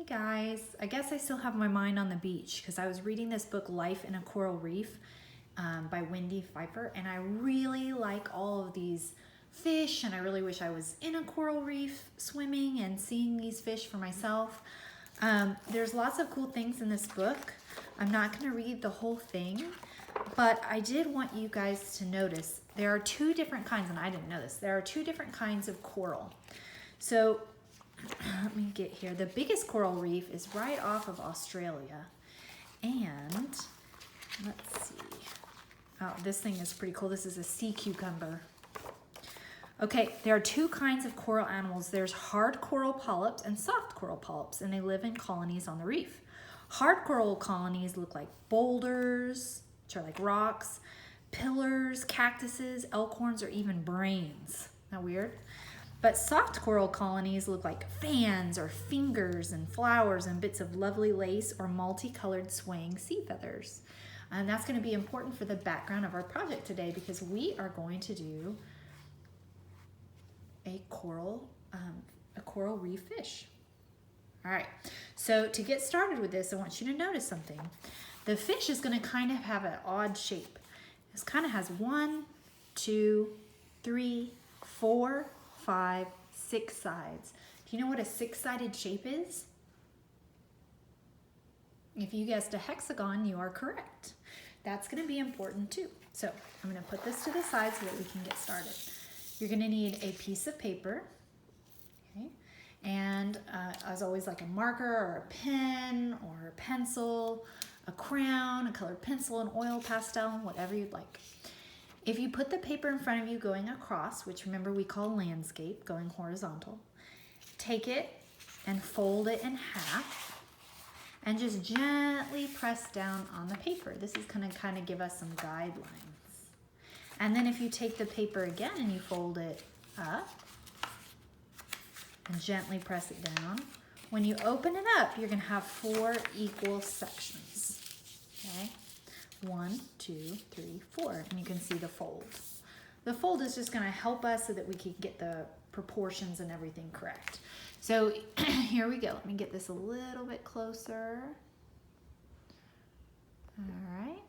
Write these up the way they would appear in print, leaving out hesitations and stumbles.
Hey guys, I guess I still have my mind on the beach because I was reading this book, Life in a Coral Reef by Wendy Pfeiffer, and I really like all of these fish, and I really wish I was in a coral reef swimming and seeing these fish for myself. There's lots of cool things in this book. I'm not going to read the whole thing, but I did want you guys to notice there are two different kinds, and I didn't know this, there are two different kinds of coral. So let me get here. The biggest coral reef is right off of Australia. And let's see. Oh, this thing is pretty cool. This is a sea cucumber. Okay, there are two kinds of coral animals. There's hard coral polyps and soft coral polyps, and they live in colonies on the reef. Hard coral colonies look like boulders, which are like rocks, pillars, cactuses, elk horns, or even brains. Isn't that weird? But soft coral colonies look like fans or fingers and flowers and bits of lovely lace or multicolored swaying sea feathers. And that's going to be important for the background of our project today because we are going to do a coral reef fish. All right, so to get started with this, I want you to notice something. The fish is going to kind of have an odd shape. This kind of has 1, 2, 3, 4, 5, 6 sides. Do you know what a 6-sided shape is? If you guessed a hexagon, you are correct. That's going to be important too. So I'm going to put this to the side so that we can get started. You're going to need a piece of paper, okay? And as always, like a marker or a pen or a pencil, a crayon, a colored pencil, an oil pastel, whatever you'd like. If you put the paper in front of you going across, which remember we call landscape, going horizontal, take it and fold it in half and just gently press down on the paper. This is going to kind of give us some guidelines. And then if you take the paper again and you fold it up and gently press it down, when you open it up, you're going to have 4 equal sections, okay? 1, 2, 3, 4, and you can see the fold. The fold is just going to help us so that we can get the proportions and everything correct. So here we go. Let me get this a little bit closer. All right.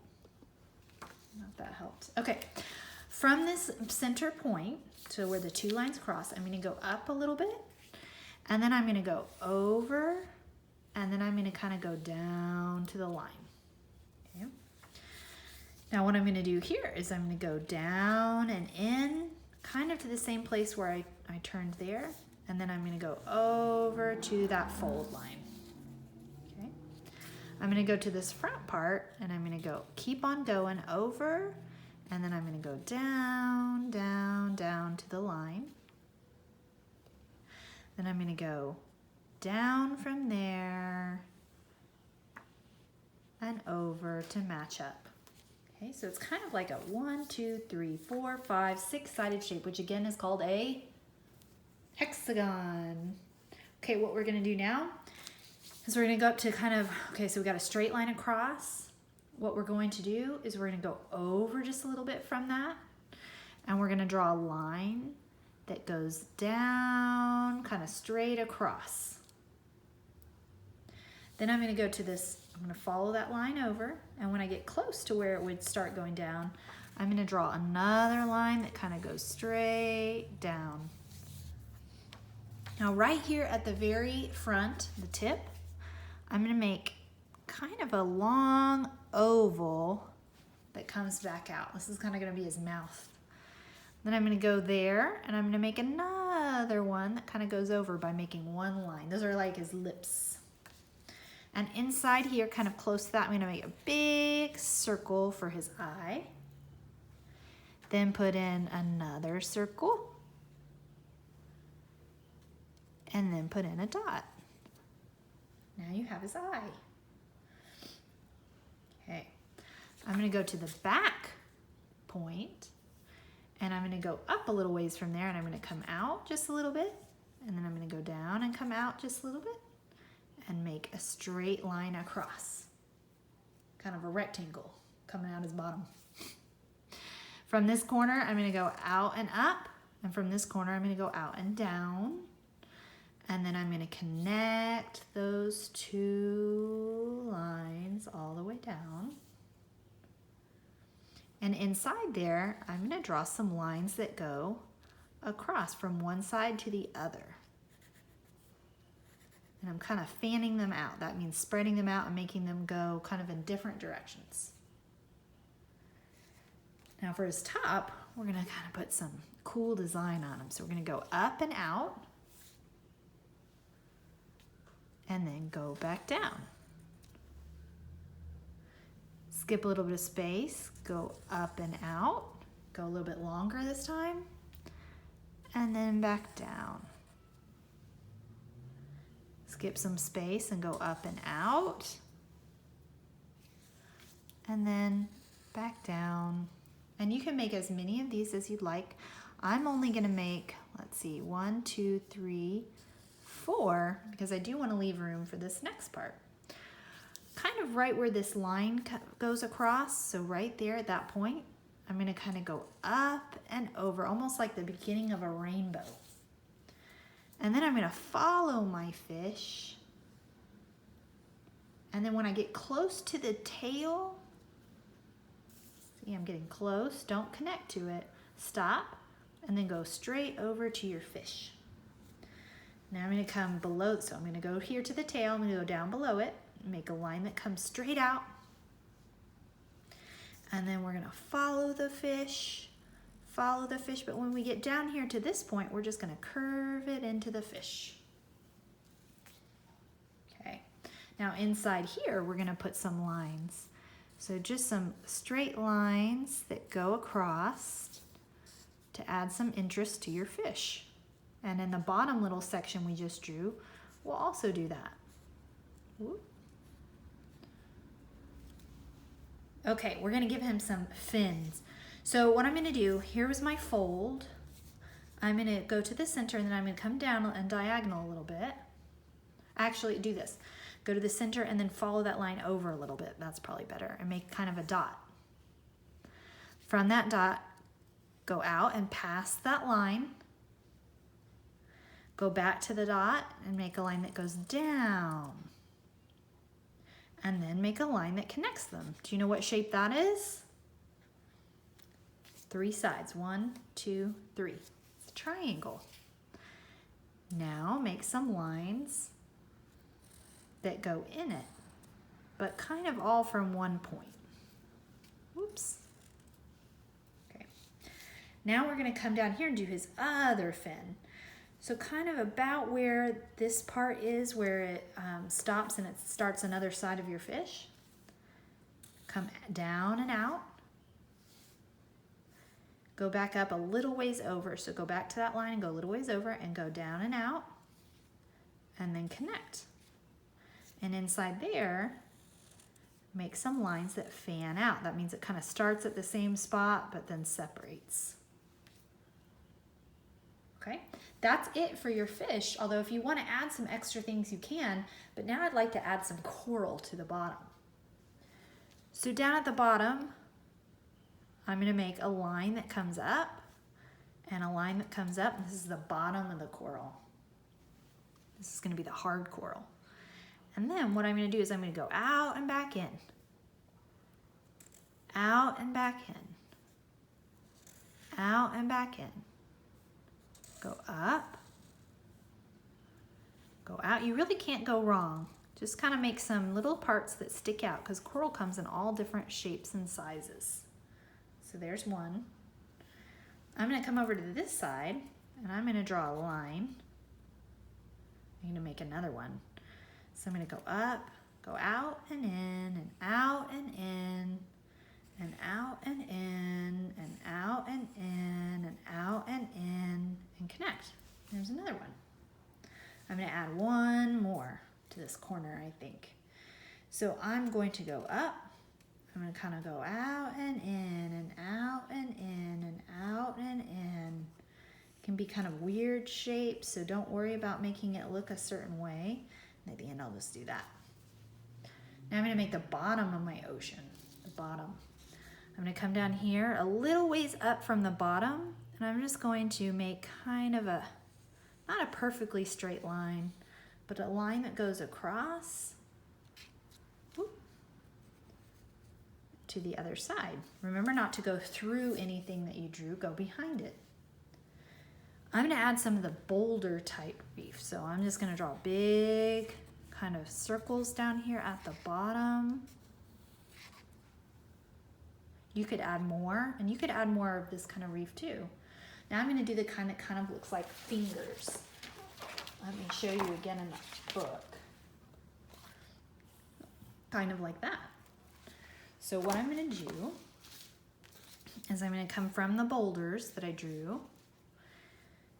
I don't know if that helps. Okay. From this center point to where the 2 lines cross, I'm going to go up a little bit, and then I'm going to go over, and then I'm going to kind of go down to the line. Okay. Now what I'm going to do here is I'm going to go down and in, kind of to the same place where I turned there, and then I'm going to go over to that fold line. Okay. I'm going to go to this front part, and I'm going to go keep on going over, and then I'm going to go down, down, down to the line. Then I'm going to go down from there and over to match up. Okay, so it's kind of like a 1, 2, 3, 4, 5, 6-sided shape, which again is called a hexagon. Okay, what we're going to do now is we're going to go up to kind of, okay, so we got a straight line across. What we're going to do is we're going to go over just a little bit from that, and we're going to draw a line that goes down kind of straight across. Then I'm going to go to this, I'm going to follow that line over, and when I get close to where it would start going down, I'm going to draw another line that kind of goes straight down. Now right here at the very front, the tip, I'm going to make kind of a long oval that comes back out. This is kind of going to be his mouth. Then I'm going to go there, and I'm going to make another one that kind of goes over by making one line. Those are like his lips. And inside here, kind of close to that, I'm going to make a big circle for his eye. Then put in another circle. And then put in a dot. Now you have his eye. Okay. I'm going to go to the back point, and I'm going to go up a little ways from there, and I'm going to come out just a little bit, and then I'm going to go down and come out just a little bit, and make a straight line across. Kind of a rectangle coming out his bottom. From this corner, I'm going to go out and up, and from this corner, I'm going to go out and down. And then I'm going to connect those two lines all the way down. And inside there, I'm going to draw some lines that go across from one side to the other. And I'm kind of fanning them out. That means spreading them out and making them go kind of in different directions. Now for his top, we're going to kind of put some cool design on him. So we're going to go up and out, and then go back down. Skip a little bit of space, go up and out, go a little bit longer this time, and then back down. Skip some space and go up and out, and then back down. And you can make as many of these as you'd like. I'm only gonna make, let's see, 1, 2, 3, 4, because I do want to leave room for this next part. Kind of right where this line goes across, so right there at that point, I'm going to kind of go up and over, almost like the beginning of a rainbow. And then I'm going to follow my fish. And then when I get close to the tail, see, I'm getting close, don't connect to it, stop, and then go straight over to your fish. Now I'm going to come below, so I'm going to go here to the tail, I'm going to go down below it, make a line that comes straight out, and then we're going to follow the fish, but when we get down here to this point, we're just going to curve it into the fish. Okay, now inside here, we're going to put some lines. So just some straight lines that go across to add some interest to your fish. And in the bottom little section we just drew, we'll also do that. Whoop. Okay, we're gonna give him some fins. So what I'm gonna do, here was my fold. I'm gonna go to the center and then I'm gonna come down and diagonal a little bit. Actually, do this. Go to the center and then follow that line over a little bit. That's probably better. And make kind of a dot. From that dot, go out and past that line. Go back to the dot and make a line that goes down. And then make a line that connects them. Do you know what shape that is? 3 sides. 1, 2, 3. It's a triangle. Now make some lines that go in it, but kind of all from one point. Whoops. Okay. Now we're going to come down here and do his other fin. So kind of about where this part is, where it stops and it starts another side of your fish. Come down and out. Go back up a little ways over. So go back to that line and go a little ways over and go down and out. And then connect. And inside there, make some lines that fan out. That means it kind of starts at the same spot, but then separates. Okay, that's it for your fish. Although if you want to add some extra things, you can. But now I'd like to add some coral to the bottom. So down at the bottom, I'm going to make a line that comes up and a line that comes up. And this is the bottom of the coral. This is going to be the hard coral. And then what I'm going to do is I'm going to go out and back in. Out and back in. Out and back in. Go up. Go out. You really can't go wrong. Just kind of make some little parts that stick out because coral comes in all different shapes and sizes. So there's one. I'm going to come over to this side and I'm going to draw a line. I'm going to make another one. So I'm going to go up, go out and in, and out and in, and out and in, and out and in, and out and in, and connect. There's another one. I'm going to add one more to this corner, I think. So I'm going to go up. I'm going to kind of go out and in, and out and in, and out and in. It can be kind of weird shapes, so don't worry about making it look a certain way. And at the end, I'll just do that. Now I'm going to make the bottom of my ocean, the bottom. I'm going to come down here a little ways up from the bottom, and I'm just going to make kind of a, not a perfectly straight line, but a line that goes across to the other side. Remember not to go through anything that you drew, go behind it. I'm gonna add some of the boulder type reef. So I'm just gonna draw big kind of circles down here at the bottom. You could add more, and you could add more of this kind of reef too. Now I'm gonna do the kind that kind of looks like fingers. Let me show you again in the book. Kind of like that. So what I'm gonna do is I'm gonna come from the boulders that I drew,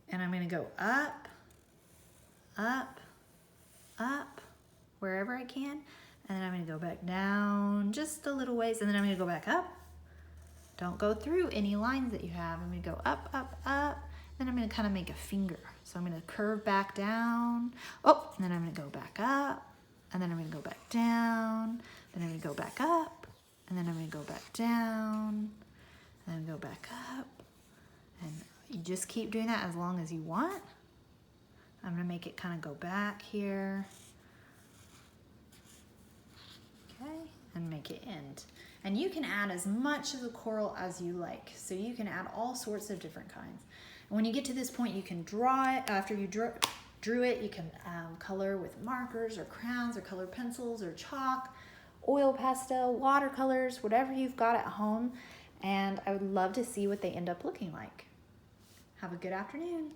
and I'm gonna go up, up, up, wherever I can, and then I'm gonna go back down just a little ways, and then I'm gonna go back up. Don't go through any lines that you have. I'm gonna go up, up, up, then I'm gonna kind of make a finger. So I'm gonna curve back down, oh, and then I'm gonna go back up, and then I'm gonna go back down, then I'm gonna go back up, and then I'm gonna go back down, and then go back up, and you just keep doing that as long as you want. I'm gonna make it kind of go back here. Okay, and make it end. And you can add as much of the coral as you like. So you can add all sorts of different kinds. And when you get to this point, you can draw it. After you drew it, you can color with markers or crayons or colored pencils or chalk, oil pastel, watercolors, whatever you've got at home. And I would love to see what they end up looking like. Have a good afternoon.